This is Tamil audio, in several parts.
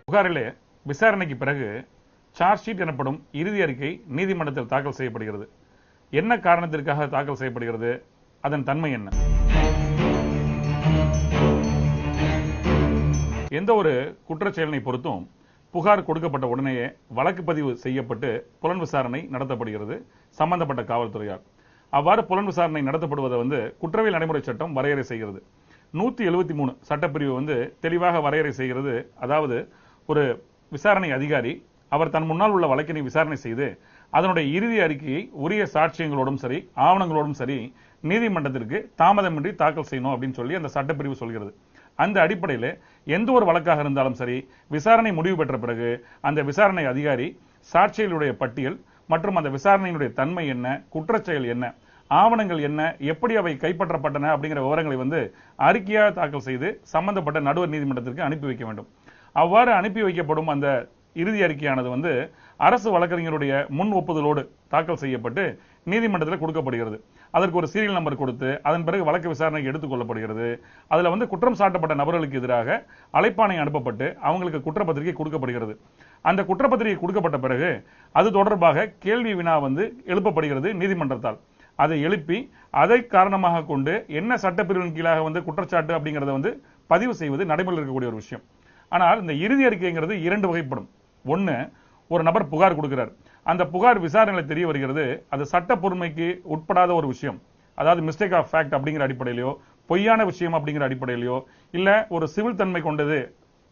புகாரிலே விசாரணைக்கு பிறகு சார்ஜ் ஷீட் எனப்படும் இறுதி அறிக்கை நீதிமன்றத்தில் தாக்கல் செய்யப்படுகிறது. என்ன காரணத்திற்காக தாக்கல் செய்யப்படுகிறது? அதன் தன்மை என்ன? எந்த ஒரு குற்றச்செயலினை பொறுத்தும் புகார் கொடுக்கப்பட்ட உடனேயே வழக்கு பதிவு செய்யப்பட்டு புலன் விசாரணை நடத்தப்படுகிறது சம்பந்தப்பட்ட காவல்துறையால். அவ்வாறு புலன் விசாரணை நடத்தப்படுவதை குற்றவியல் நடைமுறை சட்டம் வரையறை செய்கிறது. 173 சட்டப்பிரிவு தெளிவாக வரையறை செய்கிறது. அதாவது ஒரு விசாரணை அதிகாரி அவர் தன் முன்னால் உள்ள வழக்கினை விசாரணை செய்து அதனுடைய இறுதி அறிக்கையை உரிய சாட்சியங்களோடும் சரி ஆவணங்களோடும் சரி நீதிமன்றத்திற்கு தாமதமின்றி தாக்கல் செய்யணும் அப்படின்னு சொல்லி அந்த சட்டப்பிரிவு சொல்கிறது. அந்த அடிப்படையில் எந்த ஒரு வழக்காக இருந்தாலும் சரி விசாரணை முடிவு பெற்ற பிறகு அந்த விசாரணை அதிகாரி சாட்சிகளுடைய பட்டியல் மற்றும் அந்த விசாரணையினுடைய தன்மை என்ன, குற்றச்செயல் என்ன, ஆவணங்கள் என்ன, எப்படி அவை கைப்பற்றப்பட்டன அப்படிங்கிற விவரங்களை அறிக்கையாக தாக்கல் செய்து சம்பந்தப்பட்ட நடுவர் நீதிமன்றத்திற்கு அனுப்பி வைக்க வேண்டும். அவ்வாறு அனுப்பி வைக்கப்படும் அந்த இறுதி அறிக்கையானது அரசு வழக்கறிஞருடைய முன் ஒப்புதலோடு தாக்கல் செய்யப்பட்டு நீதிமன்றத்தில் கொடுக்கப்படுகிறது. அதற்கு ஒரு சீரியல் நம்பர் கொடுத்து அதன் பிறகு வழக்கு விசாரணைக்கு எடுத்துக் கொள்ளப்படுகிறது. அதுல குற்றம் சாட்டப்பட்ட நபர்களுக்கு எதிராக அழைப்பாணை அனுப்பப்பட்டு அவங்களுக்கு குற்றப்பத்திரிகை கொடுக்கப்படுகிறது. அந்த குற்றப்பத்திரிகை கொடுக்கப்பட்ட பிறகு அது தொடர்பாக கேள்வி வினா எழுப்பப்படுகிறது நீதிமன்றத்தால். அதை எழுப்பி அதை காரணமாக கொண்டு என்ன சட்டப்பிரிவின் கீழாக குற்றச்சாட்டு அப்படிங்கறத பதிவு செய்வது நடைமுறையில் இருக்கக்கூடிய ஒரு விஷயம். ஆனால் இந்த இறுதி அறிக்கைங்கிறது இரண்டு வகைப்படும். ஒன்னு, ஒரு நபர் புகார் கொடுக்கிறார். அந்த புகார் விசாரணையில் தெரிய வருகிறது அது சட்ட பொறுமைக்கு உட்படாத ஒரு விஷயம், அதாவது மிஸ்டேக் ஆஃப் ஃபேக்ட் அப்படிங்கிற அடிப்படையிலோ பொய்யான விஷயம் அப்படிங்கிற அடிப்படையிலோ இல்ல ஒரு சிவில் தன்மை கொண்டது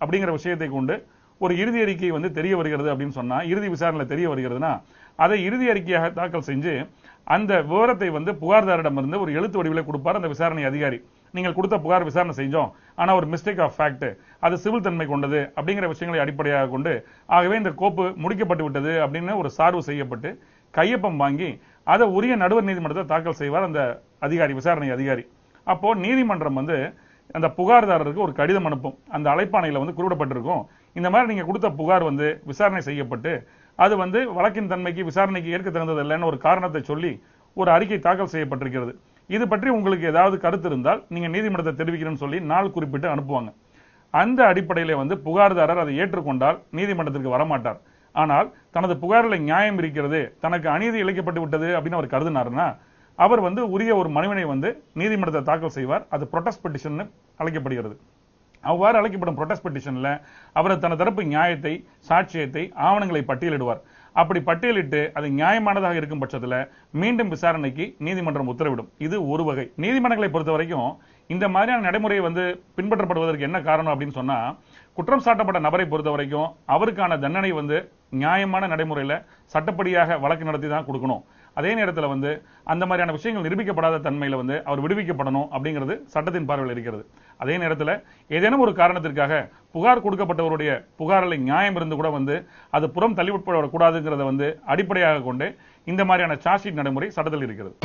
அப்படிங்கிற விஷயத்தை கொண்டு ஒரு இறுதி அறிக்கை தெரிய வருகிறது அப்படின்னு சொன்னா, இறுதி விசாரணையில் தெரிய வருகிறதுனா அதை இறுதி அறிக்கையாக தாக்கல் செஞ்சு அந்த விவரத்தை புகார்தாரிடமிருந்து ஒரு எழுத்து வடிவில் கொடுப்பார் அந்த விசாரணை அதிகாரி. நீங்கள் கொடுத்த புகார் விசாரணை செஞ்சோம், ஆனா ஒரு மிஸ்டேக் ஆஃப் ஃபேக்ட், அது சிவில் தன்மை கொண்டது அப்படிங்கிற விஷயங்களை அடிப்படையாக கொண்டு ஆகவே இந்த கோப்பு முடிக்கப்பட்டு விட்டது அப்படின்னு ஒரு சார்பு செய்யப்பட்டு கையொப்பம் வாங்கி அதை உரிய நடுவர் நீதிமன்றத்தை தாக்கல் செய்வார் அந்த அதிகாரி, விசாரணை அதிகாரி. அப்போ நீதிமன்றம் அந்த புகார்தாரருக்கு ஒரு கடிதம் அனுப்பும். அந்த அழைப்பாணையில குறிப்பிடப்பட்டிருக்கும், இந்த மாதிரி நீங்க கொடுத்த புகார் விசாரணை செய்யப்பட்டு அது வழக்கின் தன்மைக்கு விசாரணைக்கு ஏற்க தகுந்ததில்லைன்னு ஒரு காரணத்தை சொல்லி ஒரு அறிக்கை தாக்கல் செய்யப்பட்டிருக்கிறது. இது பற்றி உங்களுக்கு ஏதாவது கருத்து இருந்தால் நீங்க நீதிமன்றத்தை தெரிவிக்கணும்னு சொல்லி நாள் குறிப்பிட்டு அனுப்புவாங்க. அந்த அடிப்படையில புகார்தாரர் அதை ஏற்றுக்கொண்டால் நீதிமன்றத்திற்கு வரமாட்டார். ஆனால் தனது புகாரில் நியாயம் இருக்கிறது, தனக்கு அநீதி இழைக்கப்பட்டு விட்டது அப்படின்னு அவர் கருதினார்னா அவர் உரிய ஒரு மனுவினை நீதிமன்றத்தை தாக்கல் செய்வார். அது ப்ரொடெஸ்ட் பெட்டிஷன் அழைக்கப்படுகிறது. அவ்வாறு அழைக்கப்படும் ப்ரொடெஸ்ட் பெட்டிஷன்ல அவர் தனது தரப்பு நியாயத்தை, சாட்சியத்தை, ஆவணங்களை பட்டியலிடுவார். அப்படி பட்டியலிட்டு அது நியாயமானதாக இருக்கும் பட்சத்தில் மீண்டும் விசாரணைக்கு நீதிமன்றம் உத்தரவிடும். இது ஒரு வகை. நீதிமன்றங்களை பொறுத்த வரைக்கும் இந்த மாதிரியான நடைமுறை பின்பற்றப்படுவதற்கு என்ன காரணம் அப்படின்னு சொன்னா, குற்றம் சாட்டப்பட்ட நபரை பொறுத்த வரைக்கும் அவருக்கான தண்டனை நியாயமான நடைமுறையில சட்டப்படியாக வழக்கு நடத்தி தான் கொடுக்கணும். அதே நேரத்தில் அந்த மாதிரியான விஷயங்கள் நிரூபிக்கப்படாத தன்மையில அவர் விடுவிக்கப்படணும் அப்படிங்கிறது சட்டத்தின் பார்வையில் இருக்கிறது. அதே நேரத்தில் ஏதேனும் ஒரு காரணத்திற்காக புகார் கொடுக்கப்பட்டவருடைய புகாரில் நியாயம் இருந்து கூட அது புறம் தள்ளிவிடக்கூடாதுங்கிறத அடிப்படையாக கொண்டு இந்த மாதிரியான சார்ஜ் ஷீட் நடைமுறை சட்டத்தில் இருக்கிறது.